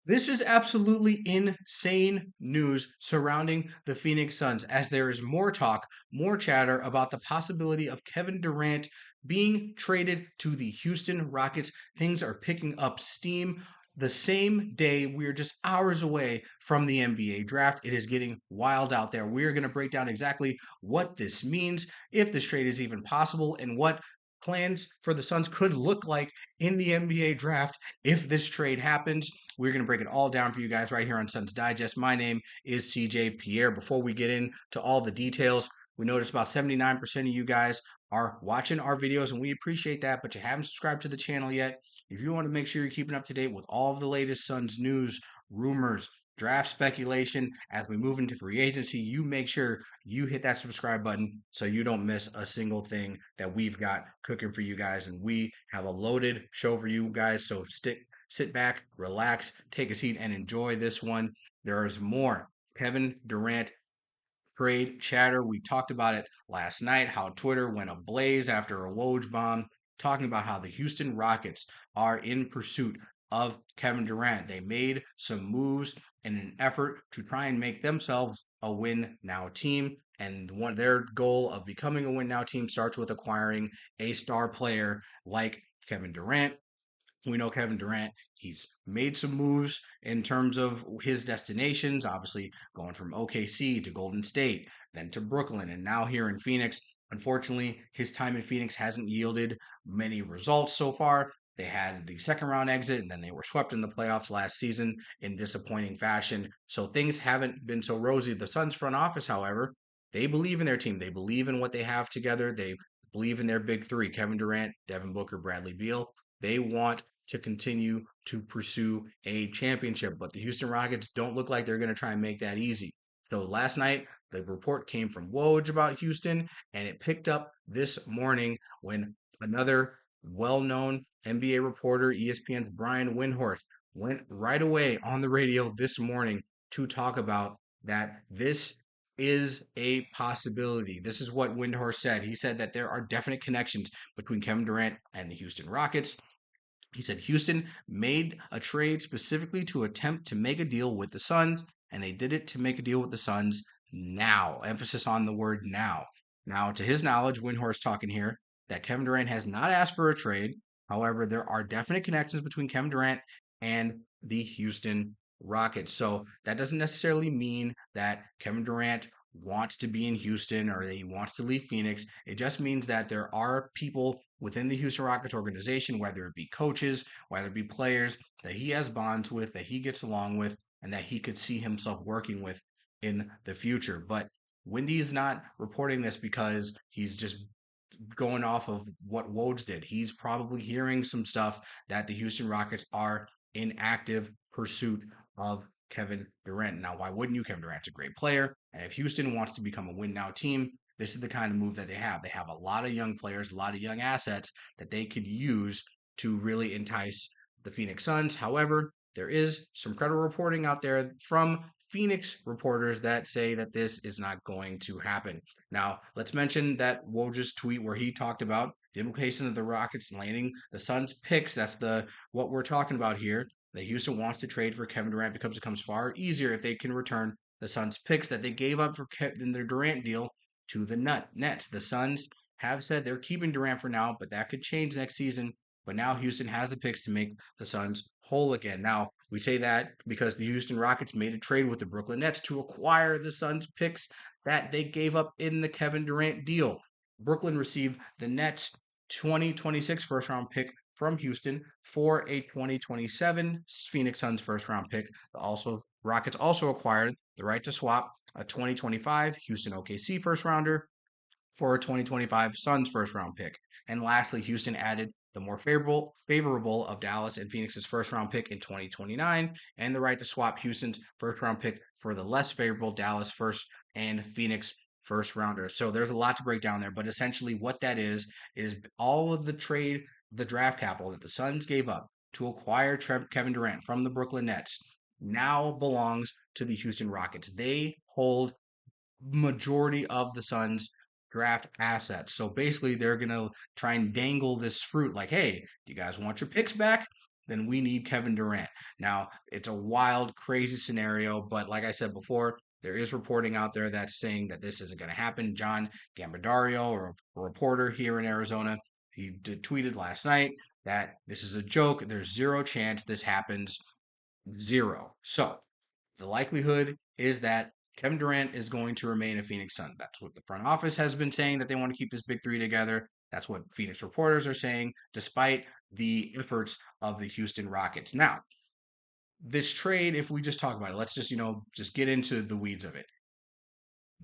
This is absolutely insane news surrounding the Phoenix Suns as there is more talk, more chatter about the possibility of Kevin Durant being traded to the Houston Rockets. Things are picking up steam. The same day, we're just hours away from the NBA draft. It is getting wild out there. We're going to break down exactly what this means, if this trade is even possible, and what plans for the Suns could look like in the NBA draft if this trade happens. We're going to break it all down for you guys right here on Suns Digest. My name is CJ Pierre. Before we get into all the details, we noticed about 79% of you guys are watching our videos, and we appreciate that, but you haven't subscribed to the channel yet. If you want to make sure you're keeping up to date with all of the latest Suns news, rumors, draft speculation as we move into free agency, you make sure you hit that subscribe button so you don't miss a single thing that we've got cooking for you guys. And we have a loaded show for you guys, so sit back, relax, take a seat, and enjoy this one. There is more Kevin Durant trade chatter. We talked about it last night, how Twitter went ablaze after a Woj bomb, talking about how the Houston Rockets are in pursuit of Kevin Durant. They made some moves in an effort to try and make themselves a win now team. And one their goal of becoming a win now team starts with acquiring a star player like Kevin Durant. We know Kevin Durant, he's made some moves in terms of his destinations, obviously going from OKC to Golden State, then to Brooklyn, and now here in Phoenix. Unfortunately, his time in Phoenix hasn't yielded many results so far. They had the second round exit, and then they were swept in the playoffs last season in disappointing fashion. So things haven't been so rosy. The Suns front office, however, they believe in their team. They believe in what they have together. They believe in their big three: Kevin Durant, Devin Booker, Bradley Beal. They want to continue to pursue a championship. But the Houston Rockets don't look like they're going to try and make that easy. So last night, the report came from Woj about Houston, and it picked up this morning when another well known NBA reporter, ESPN's Brian Windhorst, went right away on the radio this morning to talk about that this is a possibility. This is what Windhorst said. He said that there are definite connections between Kevin Durant and the Houston Rockets. He said Houston made a trade specifically to attempt to make a deal with the Suns, and they did it to make a deal with the Suns now. Emphasis on the word now. Now, to his knowledge, Windhorst talking here that Kevin Durant has not asked for a trade. However, there are definite connections between Kevin Durant and the Houston Rockets. So that doesn't necessarily mean that Kevin Durant wants to be in Houston or that he wants to leave Phoenix. It just means that there are people within the Houston Rockets organization, whether it be coaches, whether it be players, that he has bonds with, that he gets along with, and that he could see himself working with in the future. But Wendy's not reporting this because he's just going off of what Woj did. He's probably hearing some stuff that the Houston Rockets are in active pursuit of Kevin Durant. Now, why wouldn't you? Kevin Durant's a great player. And if Houston wants to become a win now team, this is the kind of move that they have. They have a lot of young players, a lot of young assets that they could use to really entice the Phoenix Suns. However, there is some credible reporting out there from Phoenix reporters that say that this is not going to happen. Now, let's mention that Woj's tweet where he talked about the implication of the Rockets landing the Suns picks. That's the what we're talking about here. That Houston wants to trade for Kevin Durant because it becomes far easier if they can return the Suns picks that they gave up for in their Durant deal to the Nets. The Suns have said they're keeping Durant for now, but that could change next season. But now Houston has the picks to make the Suns whole again. Now, we say that because the Houston Rockets made a trade with the Brooklyn Nets to acquire the Suns picks that they gave up in the Kevin Durant deal. Brooklyn received the Nets 2026 first round pick from Houston for a 2027 Phoenix Suns first round pick. The also Rockets also acquired the right to swap a 2025 Houston OKC first rounder for a 2025 Suns first round pick. And lastly, Houston added the more favorable of Dallas and Phoenix's first round pick in 2029 and the right to swap Houston's first round pick for the less favorable Dallas first and Phoenix first rounder. So there's a lot to break down there, but essentially what that is all of the draft capital that the Suns gave up to acquire Kevin Durant from the Brooklyn Nets now belongs to the Houston Rockets. They hold majority of the Suns draft assets. So basically they're going to try and dangle this fruit like, "Hey, do you guys want your picks back? then we need Kevin Durant. Now, it's a wild, crazy scenario, but like I said before, there is reporting out there that's saying that this isn't going to happen. John Gambadario, or a reporter here in Arizona, he tweeted last night that this is a joke. There's zero chance this happens. Zero. So the likelihood is that Kevin Durant is going to remain a Phoenix Sun. That's what the front office has been saying, that they want to keep this big three together. That's what Phoenix reporters are saying, despite the efforts of the Houston Rockets. Now, this trade, if we just talk about it, let's just, just get into the weeds of it.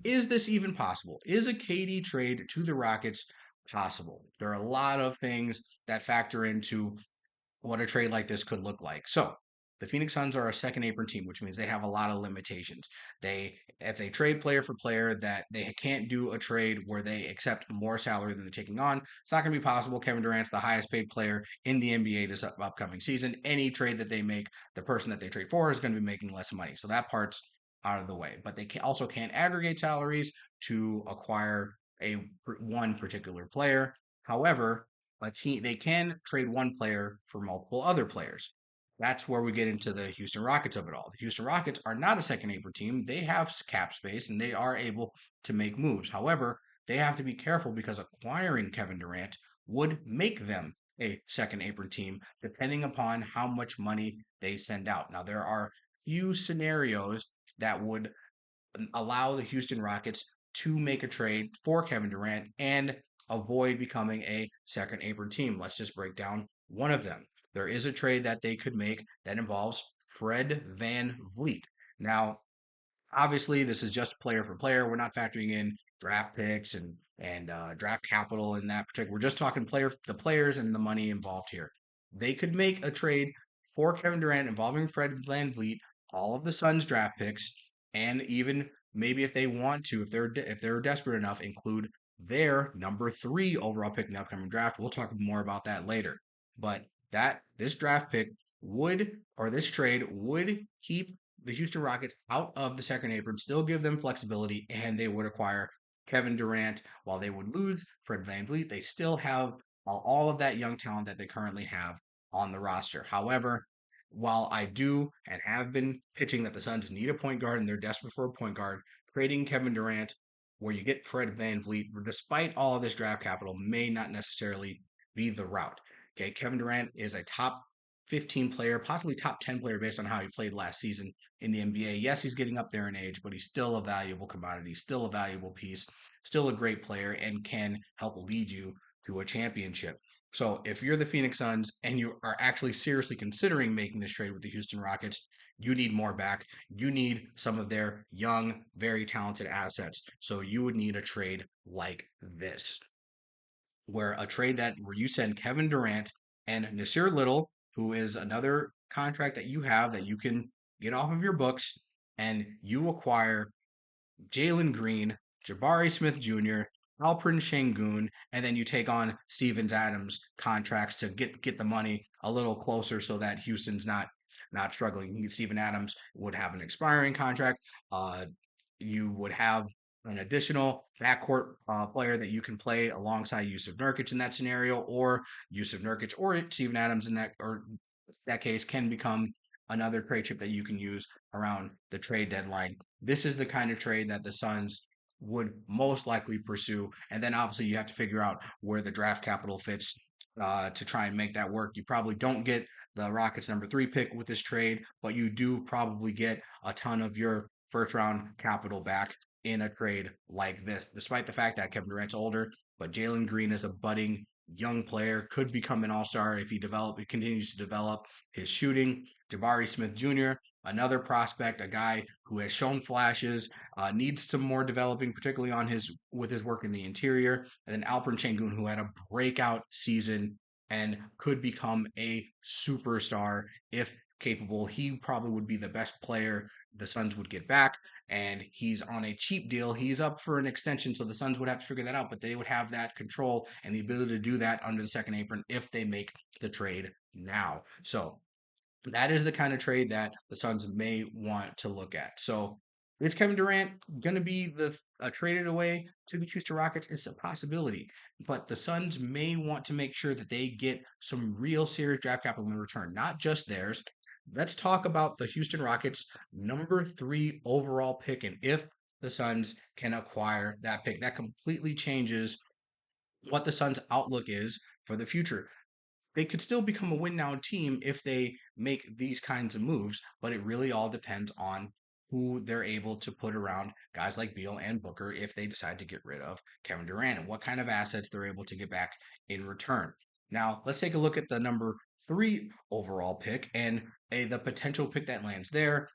Is this even possible? Is a KD trade to the Rockets possible? There are a lot of things that factor into what a trade like this could look like. So the Phoenix Suns are a second apron team, which means they have a lot of limitations. If they trade player for player, that they can't do a trade where they accept more salary than they're taking on. It's not going to be possible. Kevin Durant's the highest paid player in the NBA this upcoming season. Any trade that they make, the person that they trade for is going to be making less money. So that part's out of the way. But they also can't aggregate salaries to acquire a one particular player. However, a team they can trade one player for multiple other players. That's where we get into the Houston Rockets of it all. The Houston Rockets are not a second apron team. They have cap space and they are able to make moves. However, they have to be careful because acquiring Kevin Durant would make them a second apron team, depending upon how much money they send out. Now, there are few scenarios that would allow the Houston Rockets to make a trade for Kevin Durant and avoid becoming a second apron team. Let's just break down one of them. There is a trade that they could make that involves Fred Van Vliet. Now, obviously, this is just player for player. We're not factoring in draft picks and draft capital in that particular. We're just talking the players and the money involved here. They could make a trade for Kevin Durant involving Fred Van Vliet, all of the Suns draft picks, and even maybe if they want to, if they're desperate enough, include their number 3 overall pick in the upcoming draft. We'll talk more about that later. But this draft pick this trade would keep the Houston Rockets out of the second apron, still give them flexibility, and they would acquire Kevin Durant. While they would lose Fred VanVleet, they still have all of that young talent that they currently have on the roster. However, while I do and have been pitching that the Suns need a point guard and they're desperate for a point guard, trading Kevin Durant where you get Fred VanVleet, despite all of this draft capital, may not necessarily be the route. Okay, Kevin Durant is a top 15 player, possibly top 10 player based on how he played last season in the NBA. Yes, he's getting up there in age, but he's still a valuable commodity, still a valuable piece, still a great player, and can help lead you to a championship. So if you're the Phoenix Suns and you are actually seriously considering making this trade with the Houston Rockets, you need more back. You need some of their young, very talented assets. So you would need a trade like this, where you send Kevin Durant and Nasir Little, who is another contract that you have that you can get off of your books, and you acquire Jalen Green, Jabari Smith Jr., Alperen Şengün, and then you take on Stevens Adams contracts to get the money a little closer so that Houston's not struggling. Steven Adams would have an expiring contract. You would have an additional backcourt player that you can play alongside Yusuf Nurkic in that scenario, or Yusuf Nurkic or Steven Adams in that case can become another trade chip that you can use around the trade deadline. This is the kind of trade that the Suns would most likely pursue, and then obviously you have to figure out where the draft capital fits to try and make that work. You probably don't get the Rockets number 3 pick with this trade, but you do probably get a ton of your first round capital back in a trade like this, despite the fact that Kevin Durant's older, but Jalen Green is a budding young player, could become an all-star if he continues to develop his shooting. Jabari Smith Jr., another prospect, a guy who has shown flashes, needs some more developing, particularly with his work in the interior. And then Alperen Şengün, who had a breakout season and could become a superstar if capable. He probably would be the best player the Suns would get back, and he's on a cheap deal. He's up for an extension, so the Suns would have to figure that out, but they would have that control and the ability to do that under the second apron if they make the trade now. So that is the kind of trade that the Suns may want to look at. So Is Kevin Durant going to be the traded away to the Houston Rockets? It's a possibility, but the Suns may want to make sure that they get some real serious draft capital in return, not just theirs. Let's talk about the Houston Rockets' number 3 overall pick, and if the Suns can acquire that pick, that completely changes what the Suns' outlook is for the future. They could still become a win now team if they make these kinds of moves, but it really all depends on who they're able to put around guys like Beal and Booker if they decide to get rid of Kevin Durant and what kind of assets they're able to get back in return. Now, let's take a look at the number 3 overall pick and the potential pick that lands there.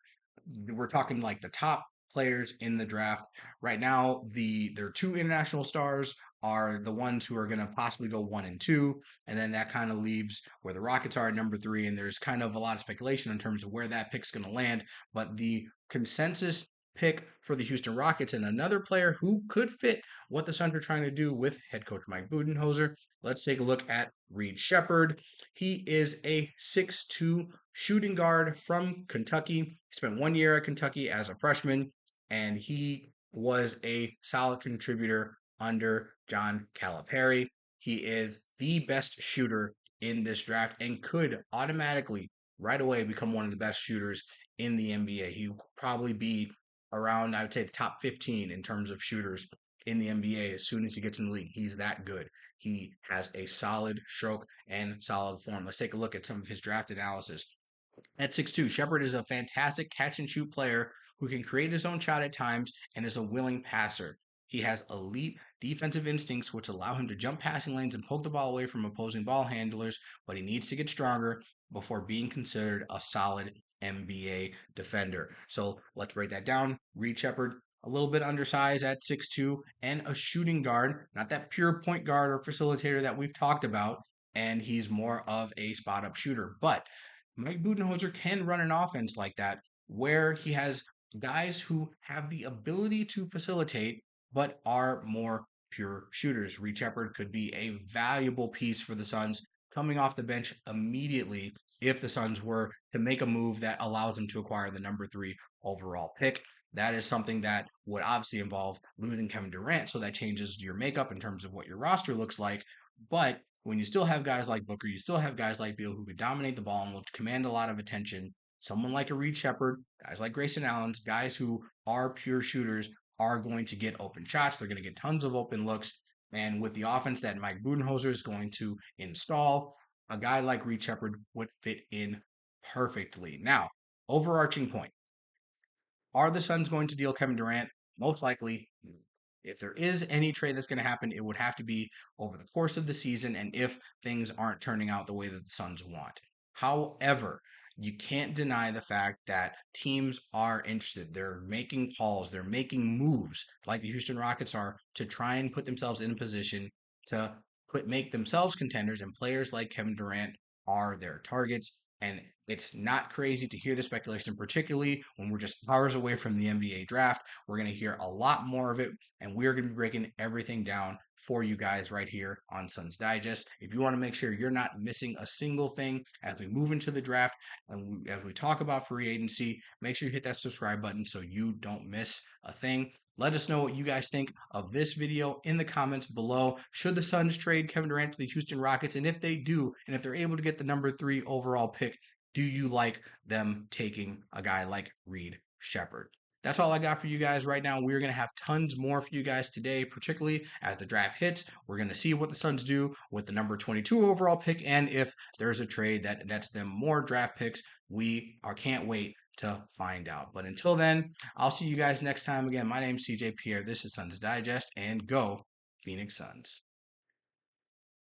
We're talking like the top players in the draft right now. Their 2 international stars are the ones who are going to possibly go 1 and 2, and then that kind of leaves where the Rockets are at number 3. And there's kind of a lot of speculation in terms of where that pick's going to land. But the consensus pick for the Houston Rockets and another player who could fit what the Suns are trying to do with head coach Mike Budenholzer. Let's take a look at Reed Shepherd. He is a 6'2" shooting guard from Kentucky. He spent 1 year at Kentucky as a freshman, and he was a solid contributor under John Calipari. He is the best shooter in this draft and could automatically, right away, become one of the best shooters in the NBA. He will probably be around, I would say, the top 15 in terms of shooters in the NBA as soon as he gets in the league. He's that good. He has a solid stroke and solid form. Let's take a look at some of his draft analysis. At 6'2", Shepard is a fantastic catch and shoot player who can create his own shot at times and is a willing passer. He has elite defensive instincts, which allow him to jump passing lanes and poke the ball away from opposing ball handlers, but he needs to get stronger before being considered a solid NBA defender. So let's break that down. Reed Shepard, a little bit undersized at 6'2", and a shooting guard, not that pure point guard or facilitator that we've talked about, and he's more of a spot up shooter. But Mike Budenholzer can run an offense like that where he has guys who have the ability to facilitate but are more pure shooters. Reed Shepard could be a valuable piece for the Suns coming off the bench immediately if the Suns were to make a move that allows them to acquire the number 3 overall pick. That is something that would obviously involve losing Kevin Durant, so that changes your makeup in terms of what your roster looks like. But when you still have guys like Booker, you still have guys like Beal who could dominate the ball and will command a lot of attention. Someone like a Reed Shepard, guys like Grayson Allen's, guys who are pure shooters are going to get open shots. They're going to get tons of open looks. And with the offense that Mike Budenholzer is going to install, a guy like Reed Shepard would fit in perfectly. Now, overarching point. Are the Suns going to deal Kevin Durant? Most likely. If there is any trade that's going to happen, it would have to be over the course of the season and if things aren't turning out the way that the Suns want. However, you can't deny the fact that teams are interested. They're making calls, they're making moves like the Houston Rockets are to try and put themselves in a position to make themselves contenders, and players like Kevin Durant are their targets. And it's not crazy to hear the speculation, particularly when we're just hours away from the NBA draft. We're going to hear a lot more of it, and we're going to be breaking everything down for you guys right here on Suns Digest. If you want to make sure you're not missing a single thing as we move into the draft and as we talk about free agency, make sure you hit that subscribe button so you don't miss a thing. Let us know what you guys think of this video in the comments below. Should the Suns trade Kevin Durant to the Houston Rockets? And if they do, and if they're able to get the number 3 overall pick, do you like them taking a guy like Reed Shepard? That's all I got for you guys right now. We're going to have tons more for you guys today, particularly as the draft hits. We're going to see what the Suns do with the number 22 overall pick, and if there's a trade that nets them more draft picks, can't wait to find out. But until then, I'll see you guys next time. Again, my name's CJ Pierre. This is Suns Digest, and go Phoenix Suns.